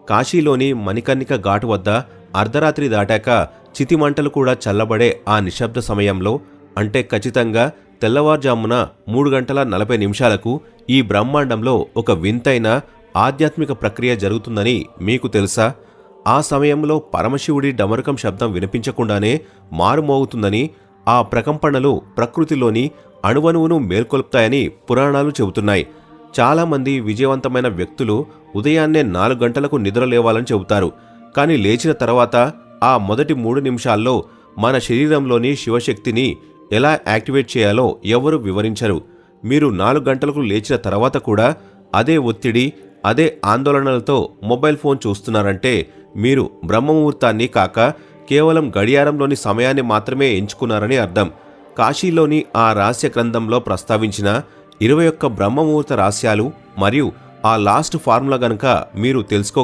కాశీలోని మణికర్ణిక ఘాటు వద్ద అర్ధరాత్రి దాటాక చితిమంటలు కూడా చల్లబడే ఆ నిశ్శబ్ద సమయంలో, అంటే ఖచ్చితంగా తెల్లవారుజామున 3:40 ఈ బ్రహ్మాండంలో ఒక వింతైన ఆధ్యాత్మిక ప్రక్రియ జరుగుతుందని మీకు తెలుసా? ఆ సమయంలో పరమశివుడి డమరుకం శబ్దం వినిపించకుండానే మారుమోగుతుందని, ఆ ప్రకంపనలు ప్రకృతిలోని అణువణువును మేల్కొల్పుతాయని పురాణాలు చెబుతున్నాయి. చాలామంది విజయవంతమైన వ్యక్తులు ఉదయాన్నే 4 గంటలకు నిద్రలేవాలని చెబుతారు. కానీ లేచిన తర్వాత ఆ మొదటి 3 నిమిషాల్లో మన శరీరంలోని శివశక్తిని ఎలా యాక్టివేట్ చేయాలో ఎవరూ వివరించరు. మీరు 4 గంటలకు లేచిన తర్వాత కూడా అదే ఒత్తిడి, అదే ఆందోళనలతో మొబైల్ ఫోన్ చూస్తున్నారంటే మీరు బ్రహ్మముహూర్తాన్ని కాక కేవలం గడియారంలోని సమయాన్ని మాత్రమే ఎంచుకున్నారని అర్థం. కాశీలోని ఆ రహస్య గ్రంథంలో ప్రస్తావించిన 21 బ్రహ్మముహూర్త రహస్యాలు మరియు ఆ లాస్ట్ ఫార్ములా గనుక మీరు తెలుసుకోగలిగితే